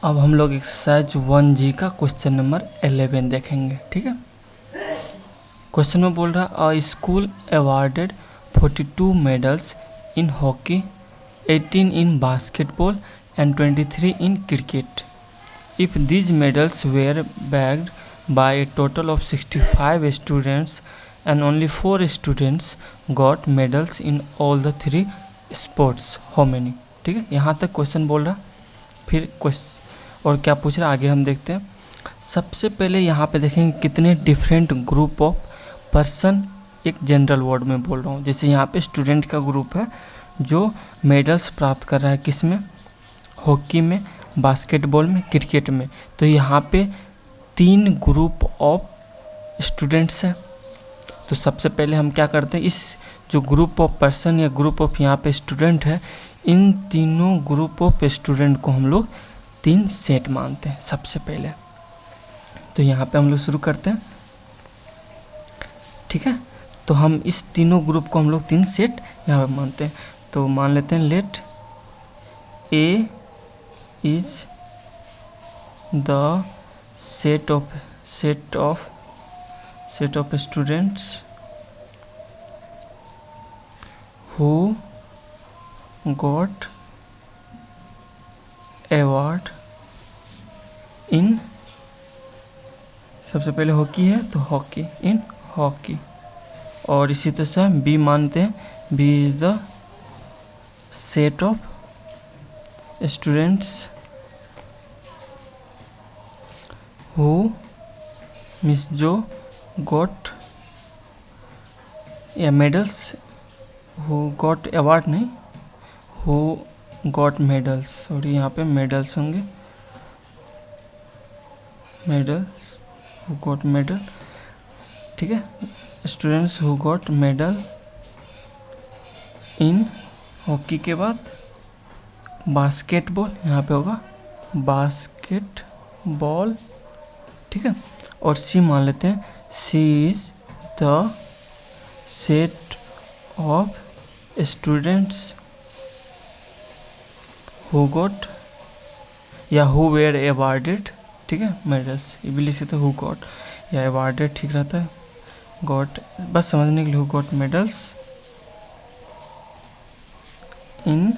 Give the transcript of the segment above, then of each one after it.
अब हम लोग एक्सरसाइज 1G का क्वेश्चन नंबर 11 देखेंगे। ठीक है, क्वेश्चन में बोल रहा अ school awarded 42 medals in hockey, 18 in basketball and 23 in cricket. If these medals were bagged by a total of 65 students and only 4 students got medals in all the 3 sports, how many? ठीक है, यहाँ तक question बोल रहा। फिर question और क्या पूछ रहा आगे हम देखते हैं। सबसे पहले यहाँ पे देखेंगे कितने डिफरेंट ग्रुप ऑफ पर्सन, एक जनरल वर्ड में बोल रहा हूँ। जैसे यहाँ पे स्टूडेंट का ग्रुप है जो मेडल्स प्राप्त कर रहा है, किस में, हॉकी में, बास्केटबॉल में, क्रिकेट में। तो यहाँ पे 3 ग्रुप ऑफ स्टूडेंट्स हैं। तो सबसे पहले हम क्या करते हैं, इस जो ग्रुप ऑफ पर्सन या ग्रुप ऑफ यहाँ पे स्टूडेंट है, इन तीनों ग्रुप ऑफ स्टूडेंट को हम लोग 3 सेट मानते हैं सबसे पहले। तो यहाँ पे हम लोग शुरू करते हैं। ठीक है, तो हम इस तीनों ग्रुप को हम लोग 3 सेट यहाँ पे मानते हैं। तो मान लेते हैं let A is the set of students who got award in, सबसे पहले हॉकी है तो हॉकी, इन हॉकी। और इसी तरह से बी मानते हैं, B is the set of students who miss जो गॉट या मेडल्स, हु गॉट अवार्ड नहीं, हु गॉट मेडल्स, सॉरी यहाँ पे मेडल्स होंगे, मेडल्स, हु गॉट मेडल। ठीक है, students who got medal in hockey के बाद बास्केटबॉल, यहाँ पे होगा बास्केटबॉल। ठीक है, और सी मान लेते हैं, C is the set of students who got या हु वेयर अवार्डेड, ठीक है, मेडल्स। ये भी लिख सकते हु गॉट या अवार्डेड, ठीक रहता है, गॉट बस समझने के लिए, who got medals in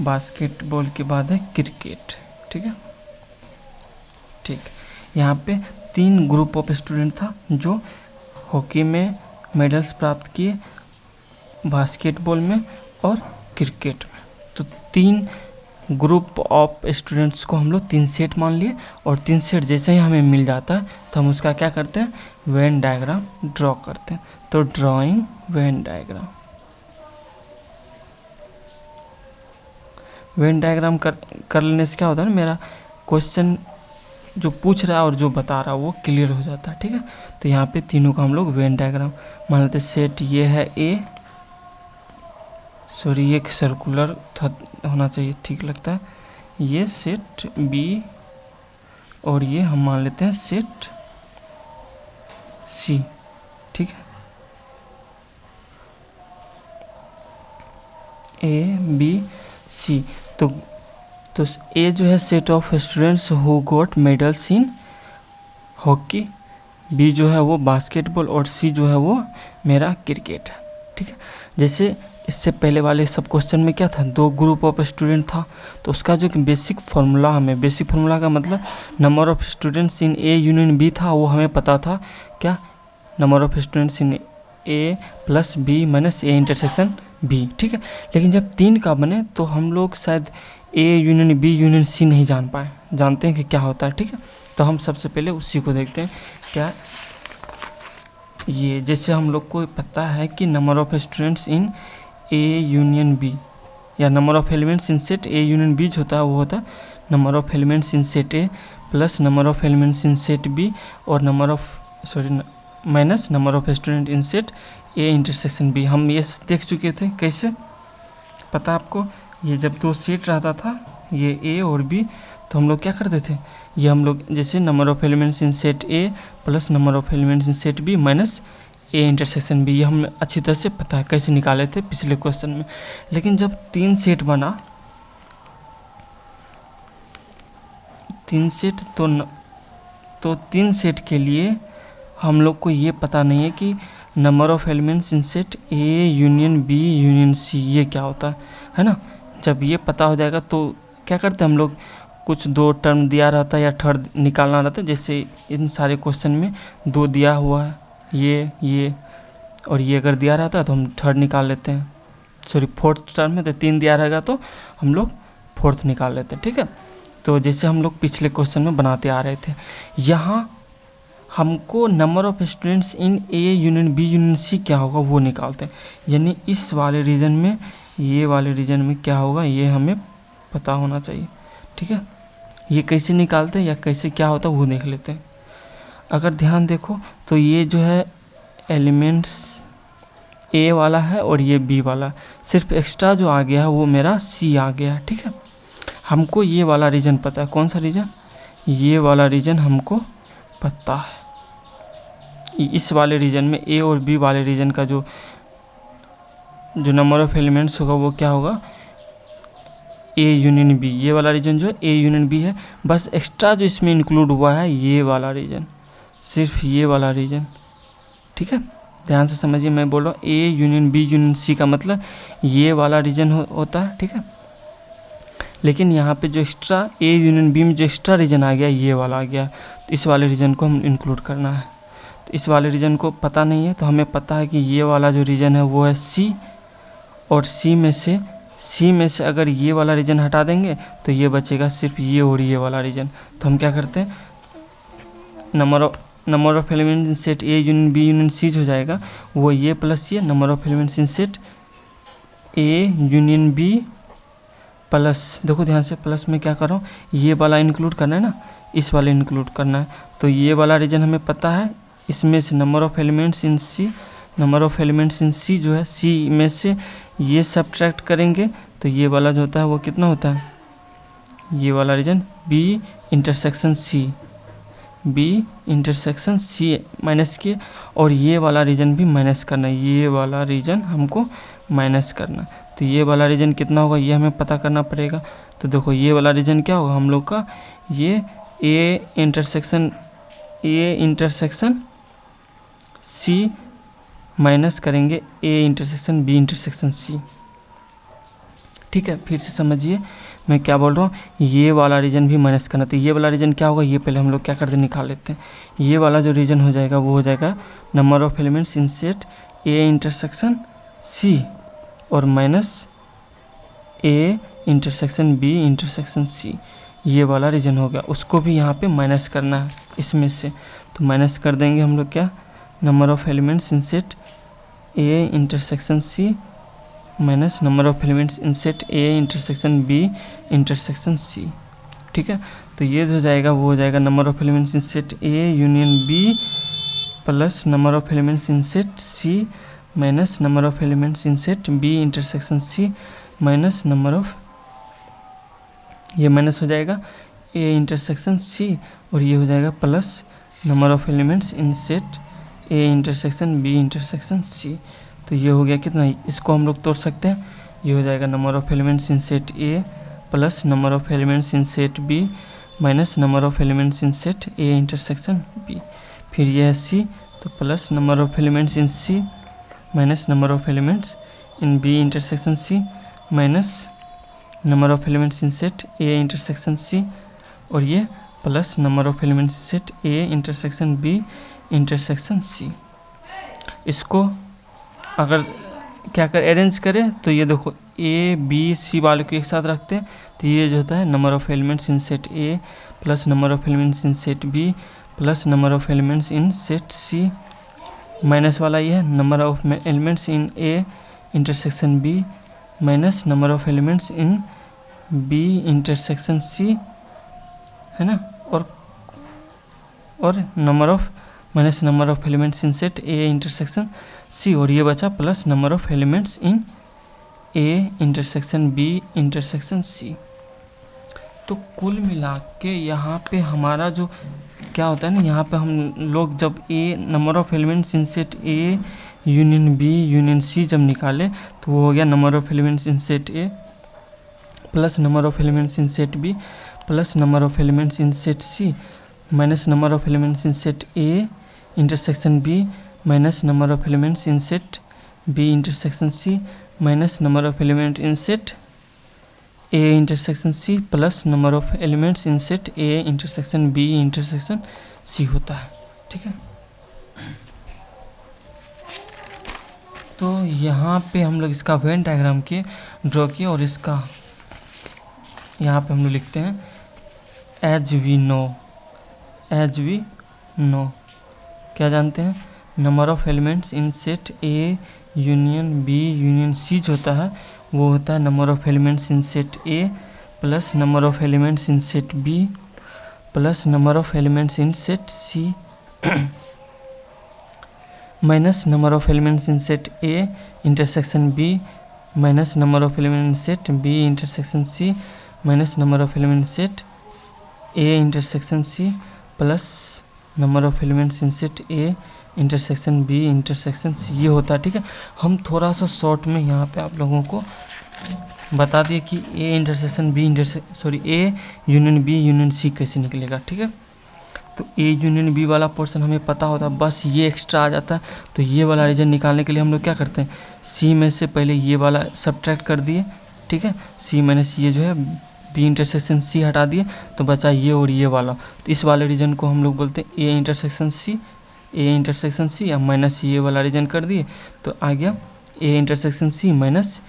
basketball के बाद है क्रिकेट। ठीक है, ठीक, यहाँ पे 3 ग्रुप ऑफ स्टूडेंट था जो हॉकी में मेडल्स प्राप्त किए, बास्केटबॉल में और क्रिकेट में। तो 3 ग्रुप ऑफ स्टूडेंट्स को हम लोग 3 सेट मान लिए, और 3 सेट जैसे ही हमें मिल जाता है तो हम उसका क्या करते हैं, वेन डायग्राम ड्रॉ करते हैं। तो drawing Venn diagram, Venn diagram कर लेने से क्या होता है ना, मेरा क्वेश्चन जो पूछ रहा है और जो बता रहा है वो क्लियर हो जाता है। ठीक है, तो यहाँ पे तीनों का हम लोग वेन डायग्राम मान लेते हैं। सेट ये है ए, सॉरी ये सर्कुलर होना चाहिए, ठीक लगता है, ये सेट बी, और ये हम मान लेते हैं सेट सी। ठीक है, ए बी सी। तो ए जो है set of students who got medals in hockey, B जो है वो बास्केटबॉल, और सी जो है वो मेरा क्रिकेट है। ठीक है, जैसे इससे पहले वाले सब क्वेश्चन में क्या था, 2 ग्रुप ऑफ स्टूडेंट था, तो उसका जो बेसिक फार्मूला, हमें बेसिक फार्मूला का मतलब number of students in A union B था, वो हमें पता था क्या, number of students in A plus B minus A intersection B. ठीक है, लेकिन जब 3 का बने तो हम लोग शायद A union B union C नहीं जान पाए, जानते हैं कि क्या होता है। ठीक है, तो हम सबसे पहले उसी को देखते हैं। क्या, ये जैसे हम लोग को पता है कि number of students in A union B, या number of elements in set A union B जो होता है वो होता है number of elements in set A plus number of elements in set B, और number of, sorry, minus number of student in set A intersection B. हम ये देख चुके थे, कैसे पता आपको, ये जब 2 सेट रहता था, ये ए और बी, तो हम लोग क्या करते थे, ये हम लोग जैसे number of elements in set A plus number of elements in set B minus A intersection B, ये हमें अच्छी तरह से पता है कैसे निकाले थे पिछले क्वेश्चन में। लेकिन जब 3 सेट बना 3 सेट तो 3 सेट के लिए हम लोग को ये पता नहीं है कि number of elements in set A union B union C ये क्या होता है ना। जब ये पता हो जाएगा तो क्या करते हैं हम लोग, कुछ 2 टर्म दिया रहता है या थर्ड निकालना रहता है। जैसे इन सारे क्वेश्चन में 2 दिया हुआ है, ये और ये अगर दिया रहता है तो हम थर्ड निकाल लेते हैं, सॉरी फोर्थ टर्म में तो 3 दिया रहेगा तो हम लोग फोर्थ निकाल लेते हैं, ठीक है। तो जैसे हम लोग पिछले क्वेश्चन में बनाते आ रहे थे, यहाँ हमको number of students in A union B union C क्या होगा वो निकालते हैं। यानी इस वाले रीजन में, ये वाले रीजन में क्या होगा ये हमें पता होना चाहिए, ठीक है। ये कैसे निकालते हैं या कैसे क्या होता है वो देख लेते हैं। अगर ध्यान देखो तो ये जो है एलिमेंट्स ए वाला है और ये बी वाला, सिर्फ एक्स्ट्रा जो आ गया है वो मेरा सी आ गया है, ठीक है। हमको ये वाला रीजन पता है, कौन सा रीजन, ये वाला रीजन हमको पता है। इस वाले रीजन में ए और बी वाले रीजन का जो नंबर ऑफ एलिमेंट्स होगा वो क्या होगा, ए यूनियन बी। ये वाला रीजन जो है ए यूनियन बी है, बस एक्स्ट्रा जो इसमें इंक्लूड हुआ है ये वाला रीजन, सिर्फ ये वाला रीजन, ठीक है। ध्यान से समझिए, मैं बोल रहा हूँ A union B union C का मतलब ये वाला रीजन होता है, ठीक है। लेकिन यहाँ पे जो एक्स्ट्रा ए यूनियन बी में जो एक्स्ट्रा रीजन आ गया ये वाला आ गया, तो इस वाले रीजन को हम इंक्लूड करना है। तो इस वाले रीजन को पता नहीं है, तो हमें पता है कि ये वाला जो रीजन है वो है सी, और सी में से अगर ये वाला रीजन हटा देंगे तो ये बचेगा सिर्फ ये और ये वाला रीजन। तो हम क्या करते हैं, number of elements in set A union B union C हो जाएगा वो ये प्लस ये number of elements in set A union B plus, देखो ध्यान से प्लस में क्या कर रहा हूँ, ये वाला इंक्लूड करना है ना, इस वाले इंक्लूड करना है। तो ये वाला रीजन हमें पता है, इसमें से number of elements in C, number of elements in C जो है सी में से ये सब्ट्रैक्ट करेंगे तो ये वाला जो होता है वो कितना होता है, ये वाला region B intersection C minus किए, और ये वाला रीजन भी माइनस करना है, ये वाला रीजन हमको माइनस करना है। तो ये वाला रीजन कितना होगा ये हमें पता करना पड़ेगा। तो देखो ये वाला रीजन क्या होगा हम लोग का, ये ए इंटरसेक्शन सी माइनस करेंगे A intersection B intersection C, ठीक है। फिर से समझिए मैं क्या बोल रहा हूँ, ये वाला रीजन भी माइनस करना। तो ये वाला रीजन क्या होगा ये पहले हम लोग क्या करते हैं निकाल लेते हैं। ये वाला जो रीजन हो जाएगा वो हो जाएगा number of elements in set A intersection C और minus A intersection B intersection C, ये वाला रीजन हो गया। उसको भी यहाँ पे माइनस करना है इसमें से, तो माइनस कर देंगे हम लोग क्या, number of elements in set A intersection C minus number of elements in set A intersection B intersection C, ठीक है। तो ये जो जाएगा वो हो जाएगा number of elements in set A union B plus number of elements in set C minus number of elements in set B intersection C minus number of, ये माइनस हो जाएगा ए इंटरसेक्शन सी और ये हो जाएगा plus number of elements in set A intersection B intersection C. तो ये हो गया कितना, इसको हम लोग तोड़ सकते हैं, ये हो जाएगा number of elements in set A plus number of elements in set B minus number of elements in set A intersection B, फिर ये है सी, तो plus number of elements in C minus number of elements in B intersection C minus number of elements in set A intersection C, और ये plus number of elements set A intersection B intersection C. इसको अगर क्या कर arrange करें तो ये देखो ए बी सी वाले को एक साथ रखते हैं, तो ये जो होता है number of elements in set A plus number of elements in set B plus number of elements in set C, minus वाला ये है number of elements in A intersection B minus number of elements in B intersection C, है ना, और number of minus number of elements in set A intersection C, और ये बचा plus number of elements in A intersection B intersection C. तो कुल मिला के यहाँ पे हमारा जो क्या होता है ना, यहाँ पे हम लोग जब a number of elements in set A union B union C जब निकाले तो वो हो गया number of elements in set A plus number of elements in set B plus number of elements in set C minus number of elements in set A intersection B minus number of elements in set B intersection C minus number of element in set A intersection C plus number of elements in set A intersection B intersection C होता है। ठीक है, तो यहाँ पे हम लोग इसका वेन डायग्राम किए, ड्रॉ किए, और इसका यहाँ पे हम लोग लिखते हैं एज वी नो क्या जानते हैं, number of elements in set A union B union C जो होता है वो होता है number of elements in set A plus number of elements in set B plus number of elements in set C minus number of elements in set A intersection B minus number of elements in set B intersection C minus number of elements set A intersection C plus number of elements in set A intersection B intersection C, ये होता है। ठीक है, हम थोड़ा सा short में यहाँ पे आप लोगों को बता दिए कि A intersection B A union B union C कैसे निकलेगा। ठीक है, तो ए यूनियन बी वाला पोर्शन हमें पता होता है, बस ये एक्स्ट्रा आ जाता है। तो ये वाला रीजन निकालने के लिए हम लोग क्या करते हैं, सी में से पहले ये वाला सब्ट्रैक्ट कर दिए। ठीक है, सी माइनस ये जो है बी इंटरसेक्शन सी हटा दिए तो बचा ये और ये वाला। तो इस वाले रीजन को हम लोग बोलते हैं ए इंटरसेक्शन सी या माइनस ये वाला रीजन कर दिए तो आ गया A intersection C minus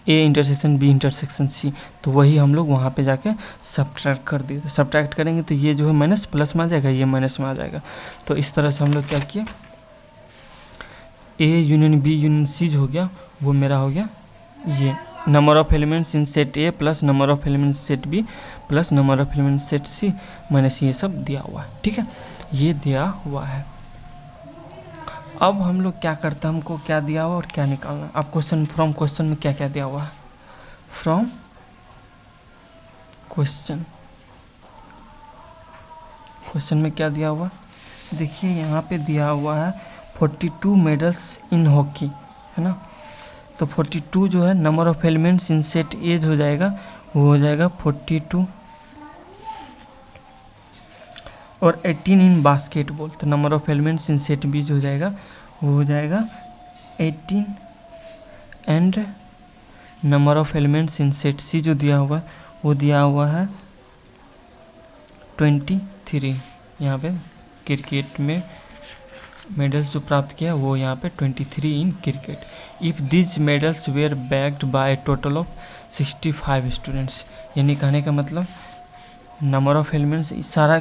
A intersection B intersection C. तो वही हम लोग वहाँ पे जाके सब्ट्रैक्ट कर दिए। तो सब्ट्रैक्ट करेंगे तो ये जो है माइनस प्लस में आ जाएगा, ये माइनस में आ जाएगा। तो इस तरह से हम लोग क्या किए, A union B union C जो हो गया वो मेरा हो गया ये number of elements in set A plus number of elements set B plus number of elements set C minus ये सब दिया हुआ है। ठीक है, ये दिया हुआ है। अब हम लोग क्या करते हैं, हमको क्या दिया हुआ और क्या निकालना। अब क्वेश्चन फ्रॉम क्वेश्चन में क्या क्या दिया हुआ है, फ्रॉम क्वेश्चन में क्या दिया हुआ, देखिए यहाँ पे दिया हुआ है 42 मेडल्स इन हॉकी, है ना। तो 42 जो है number of elements in set A हो जाएगा, वो हो जाएगा 42 और 18 इन बास्केटबॉल। तो number of elements in set B जो हो जाएगा वो हो जाएगा 18 and number of elements in set C जो दिया हुआ है वो दिया हुआ है 23। यहाँ पे क्रिकेट में मेडल्स जो प्राप्त किया वो यहाँ पे 23 in cricket. If this medals were bagged by total of 65 students, यानी कहने का मतलब नंबर ऑफ एलिमेंट्स सारा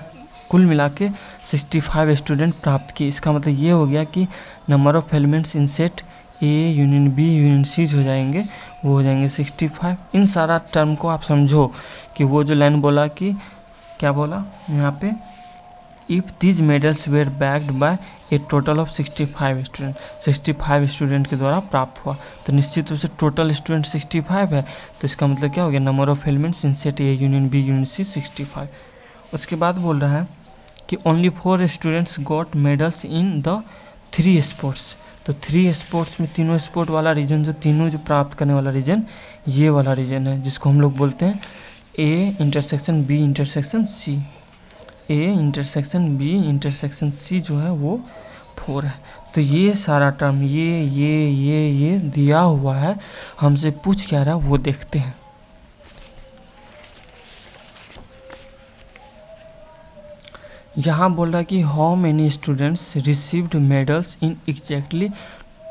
कुल मिला के 65 स्टूडेंट प्राप्त किए। इसका मतलब ये हो गया कि number of elements in set A union B union C हो जाएंगे, वो हो जाएंगे 65। इन सारा टर्म को आप समझो कि वो जो लाइन बोला कि क्या बोला यहाँ पे, if these medals were bagged by a total of 65 student, 65 student के द्वारा प्राप्त हुआ। तो निश्चित रूप से टोटल स्टूडेंट 65 है, तो इसका मतलब क्या हो गया, number of elements in set A union B union C 65। उसके बाद बोल रहा है कि only 4 students got medals in the 3 sports. तो 3 स्पोर्ट्स में तीनों स्पोर्ट वाला रीजन जो प्राप्त करने वाला रीजन ये वाला रीजन है, जिसको हम लोग बोलते हैं A intersection B intersection C. A intersection B intersection C जो है वो 4 है। तो ये सारा टर्म ये दिया हुआ है, हमसे पूछ क्या रहा है वो देखते हैं। यहाँ बोल रहा है कि how many students received medals in exactly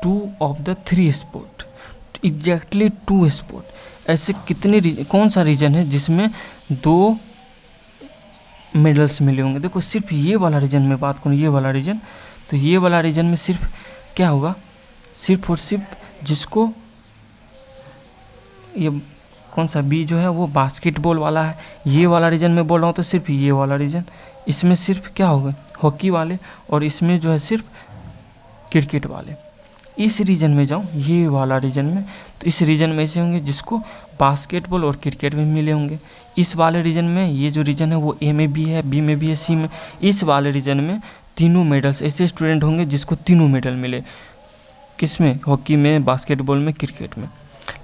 2 of the 3 sport. Exactly 2 sport, ऐसे कितने कौन सा रीजन है जिसमें 2 मेडल्स मिले होंगे। देखो सिर्फ ये वाला रीजन में बात करूँ, ये वाला रीजन, तो ये वाला रीजन में सिर्फ क्या होगा, सिर्फ और सिर्फ जिसको ये कौन सा बी जो है वो बास्केटबॉल वाला है, ये वाला रीजन में बोल रहा हूँ, तो सिर्फ ये वाला रीजन, इसमें सिर्फ क्या होगा हॉकी वाले, और इसमें जो है सिर्फ क्रिकेट वाले। इस रीजन में जाऊँ ये वाला रीजन में, तो इस रीजन में ऐसे होंगे जिसको बास्केटबॉल और क्रिकेट में मिले होंगे। इस वाले रीजन में ये जो रीजन है वो ए में भी है, बी में भी है, सी में। इस वाले रीजन में तीनों मेडल्स, ऐसे स्टूडेंट होंगे जिसको तीनों मेडल मिले, किस में, हॉकी में, बास्केटबॉल में, क्रिकेट में।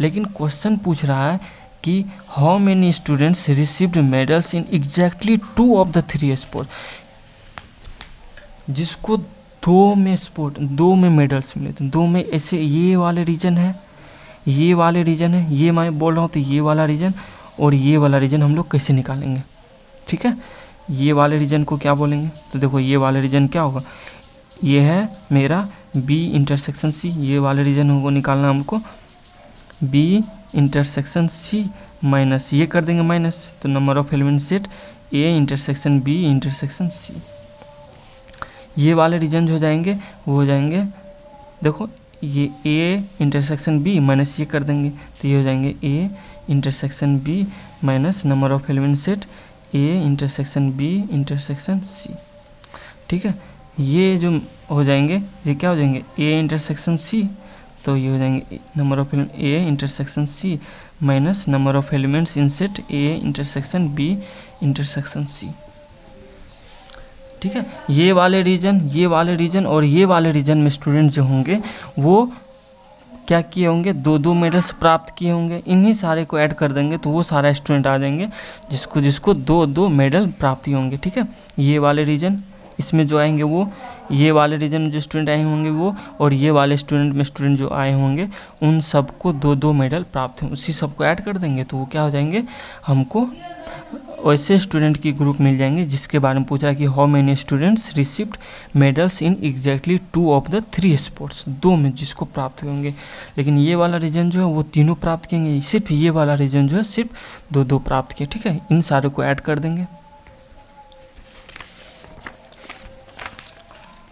लेकिन क्वेश्चन पूछ रहा है कि how many students received medals in exactly 2 of the 3 sport, जिसको 2 में मेडल्स मिले, तो 2 में ऐसे ये वाले रीजन है, ये वाले रीजन है, ये मैं बोल रहा हूँ, तो ये वाला रीजन और ये वाला रीजन हम लोग कैसे निकालेंगे, ठीक है। ये वाले रीजन को क्या बोलेंगे, तो देखो ये वाले रीजन क्या होगा, ये है मेरा बी इंटरसेक्शन सी, ये वाले रीजन को निकालना हमको, बी इंटरसेक्शन सी माइनस ये कर देंगे माइनस, तो number of element set A intersection B intersection C. ये वाले रीजन जो हो जाएंगे वो हो जाएंगे, देखो ये ए इंटरसेक्शन बी माइनस ये कर देंगे, तो ये हो जाएंगे A intersection B minus number of element set A intersection B intersection C, ठीक है। ये जो हो जाएंगे ये क्या हो जाएंगे, ए इंटरसेक्शन सी, तो ये हो जाएंगे number of element A intersection C minus number of elements in set A intersection B intersection C, ठीक है। ये वाले रीजन और ये वाले रीजन में स्टूडेंट जो होंगे वो क्या किए होंगे, 2 मेडल्स प्राप्त किए होंगे, इन्हीं सारे को ऐड कर देंगे तो वो सारा स्टूडेंट आ जाएंगे जिसको 2 मेडल प्राप्ति होंगे, ठीक है। ये वाले रीजन इसमें जो आएंगे वो, ये वाले रीजन में जो स्टूडेंट आए होंगे वो, और ये वाले स्टूडेंट जो आए होंगे उन सबको 2 मेडल प्राप्त हों, उसी सबको ऐड कर देंगे तो वो क्या हो जाएंगे, हमको वैसे स्टूडेंट की ग्रुप मिल जाएंगे जिसके बारे में पूछा है कि how many students received medals in exactly 2 of the 3 sports, 2 में जिसको प्राप्त होंगे। लेकिन ये वाला रीजन जो है वो तीनों प्राप्त किएंगे, सिर्फ ये वाला रीजन जो है सिर्फ 2 प्राप्त किए, ठीक है। इन सारे को ऐड कर देंगे,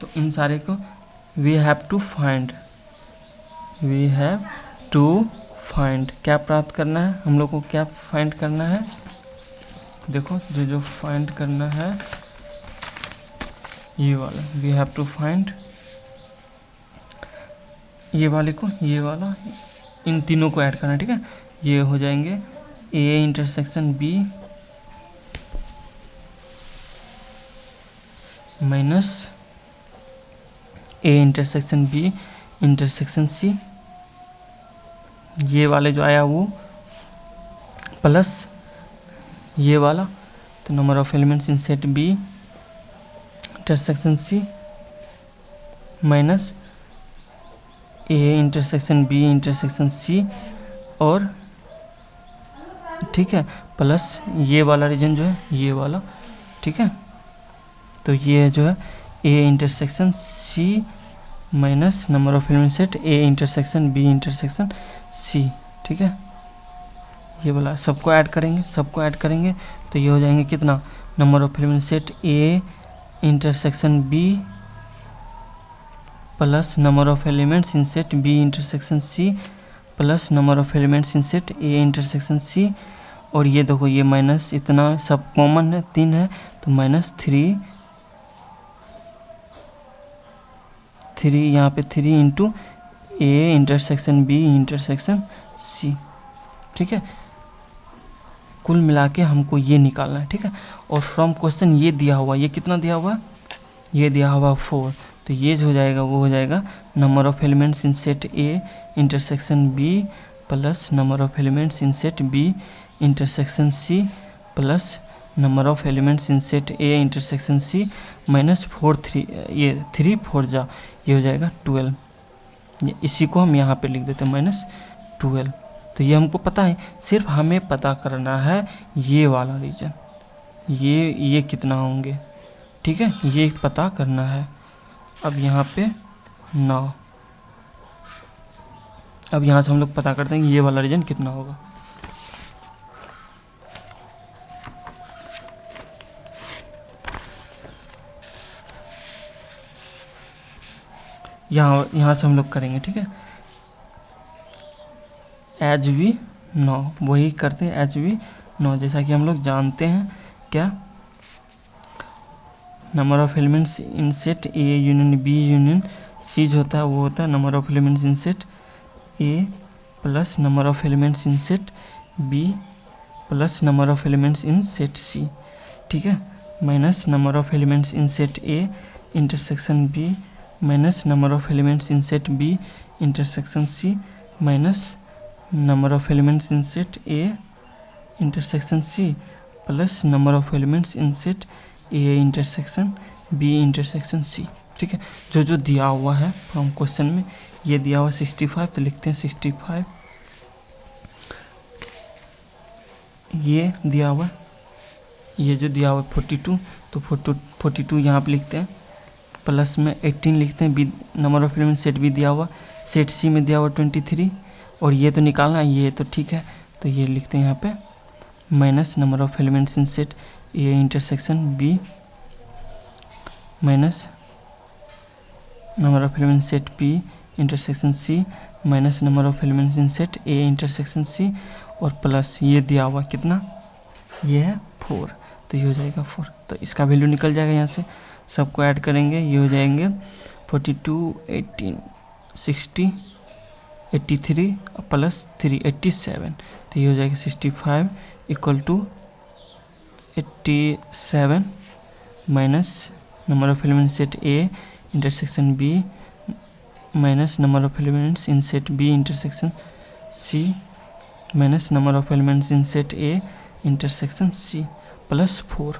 तो इन सारे को वी हैव टू फाइंड क्या प्राप्त करना है, हम लोग को क्या फाइंड करना है, देखो जो फाइंड करना है ये वाला, वी हैव टू फाइंड ये वाले को, ये वाला, इन तीनों को ऐड करना है, ठीक है। ये हो जाएंगे A intersection B minus A intersection B intersection C, ये वाले जो आया वो प्लस ये वाला, तो number of elements in set B intersection C minus A intersection B intersection C, और ठीक है प्लस ये वाला रीजन जो है ये वाला, ठीक है। तो ये जो है A intersection C minus number of element set A intersection B intersection C, ठीक है। ये वाला सबको ऐड करेंगे तो ये हो जाएंगे कितना, number of element set A intersection B plus number of elements in set B intersection C plus number of elements in set A intersection C, और ये देखो ये माइनस इतना सब कॉमन है 3 है, तो माइनस 3 यहाँ पे 3 into A intersection B intersection C, ठीक है। कुल मिला के हमको ये निकालना है, ठीक है। और फ्रॉम क्वेश्चन ये दिया हुआ, ये कितना दिया हुआ, ये दिया हुआ 4, तो ये जो हो जाएगा वो हो जाएगा number of elements in set A intersection B plus number of elements in set B intersection C plus number of elements in set A intersection C minus 4 3 ये 3 4 जा, ये हो जाएगा 12। इसी को हम यहाँ पे लिख देते हैं -12। तो ये हमको पता है, सिर्फ हमें पता करना है ये वाला रीजन, ये कितना होंगे, ठीक है, ये पता करना है। अब यहाँ पे 9, अब यहाँ से हम लोग पता करते हैं कि ये वाला रीजन कितना होगा। यहाँ से हम लोग करेंगे, ठीक है। एच वी 9 वही करते हैं, एच वी 9 जैसा कि हम लोग जानते हैं क्या, number of elements in set A union B union C जो होता है वो होता है number of elements in set A plus number of elements in set B plus number of elements in set C, ठीक है, minus number of elements in set A intersection B minus number of elements in set B intersection C minus number of elements in set A intersection C plus number of elements in set A intersection B intersection C. ठीक है, जो जो दिया हुआ है from question में, ये दिया हुआ 65 तो लिखते हैं 65, ये दिया हुआ, ये जो दिया हुआ 42 तो 42 यहाँ पे लिखते हैं, प्लस में 18 लिखते हैं, B number of element set B दिया हुआ, सेट सी में दिया हुआ 23 और ये तो निकालना है, ये तो ठीक है तो ये लिखते हैं यहाँ पे minus number of elements in set A intersection B minus number of elements set B intersection C minus number of elements in set A intersection C और प्लस ये दिया हुआ कितना, ये है 4 तो ये हो जाएगा 4, तो इसका वैल्यू निकल जाएगा यहाँ से, सबको ऐड करेंगे ये हो जाएंगे 42 18 60 83 प्लस 3 87 तो ये हो जाएगा 65 equal to 87 minus number of elements set A intersection B minus number of elements in set B intersection C minus number of elements in set A intersection C plus 4।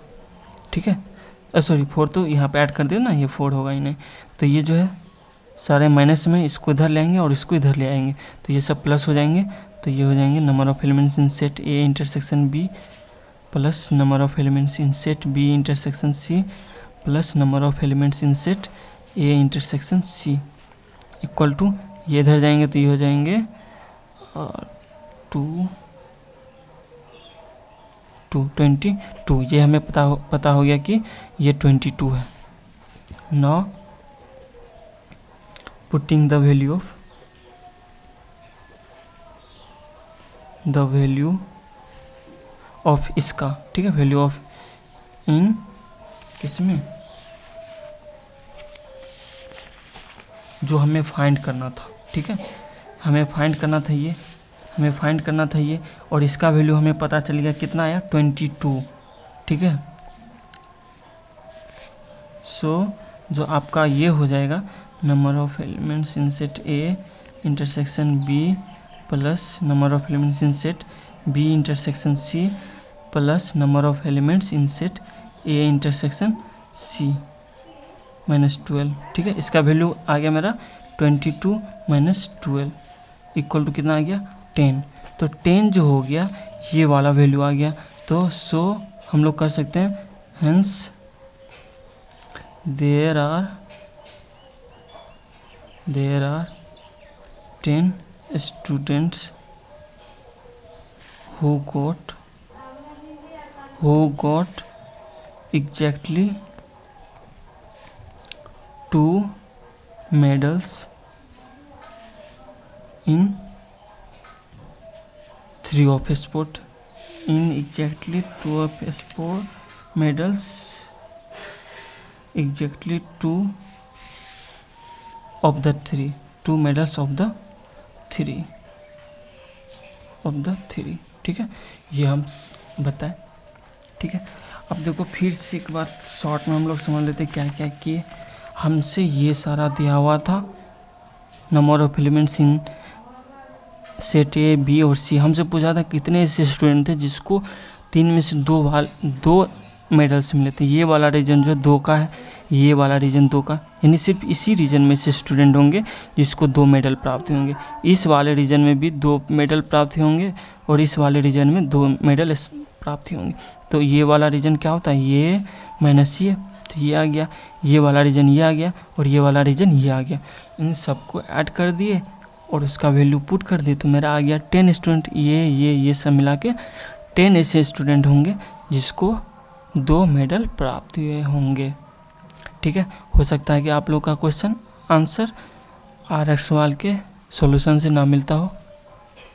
ठीक है, सॉरी 4 तो यहाँ पे add कर दिया ना, ये 4 होगा ही नहीं, तो ये जो है सारे माइनस में इसको इधर ले आएंगे और इसको इधर ले आएंगे तो ये सब प्लस हो जाएंगे, तो ये हो जाएंगे number of elements in set A intersection B plus number of elements in set B intersection C plus number of elements in set A intersection C equal to, ये इधर जाएंगे तो ये हो जाएंगे 22, ये हमें पता हो गया कि ये 22 है। Now putting the value of इसका, ठीक है, वैल्यू ऑफ इन किसमें, जो हमें फाइंड करना था। ठीक है, हमें फाइंड करना था ये और इसका वैल्यू हमें पता चल गया कितना आया 22। ठीक है, सो जो आपका ये हो जाएगा number of elements in set A intersection B plus number of elements in set B intersection C plus number of elements in set A intersection C minus 12। ठीक है, इसका वैल्यू आ गया मेरा 22 माइनस 12 इक्वल टू कितना आ गया 10। तो 10 जो हो गया ये वाला वैल्यू आ गया, तो सो हम लोग कर सकते हैं hence there are 10 students who got exactly 2 medals in 3 of sport, in exactly 2 of sport medals, exactly 2 of the 3, 2 medals of the 3 ठीक है, ये हम बताएं। ठीक है, अब देखो फिर से एक बार शॉर्ट में हम लोग समझ लेते क्या क्या किए। हमसे ये सारा दिया हुआ था number of elements in set A B और सी, हमसे पूछा था कितने ऐसे स्टूडेंट थे जिसको 3 में से 2 मेडल्स मिले थे। ये वाला रीजन जो 2 का है, ये वाला रीजन 2 का, यानी सिर्फ इसी रीजन में से स्टूडेंट होंगे जिसको 2 मेडल प्राप्त होंगे। इस वाले रीजन में भी 2 मेडल प्राप्त होंगे और इस वाले रीजन में 2 मेडल प्राप्त होंगे। तो ये वाला रीजन क्या होता है, ये माइनस ये, तो ये आ गया, ये वाला रीजन ये आ गया और ये वाला रीजन ये आ गया। इन सबको ऐड कर दिए और उसका वैल्यू पुट कर दिए, तो मेरा आ गया 10 स्टूडेंट। ये सब मिला के 10 ऐसे स्टूडेंट होंगे जिसको 2 मेडल प्राप्त हुए होंगे। ठीक है, हो सकता है कि आप लोग का क्वेश्चन आंसर RX सवाल के सॉल्यूशन से ना मिलता हो।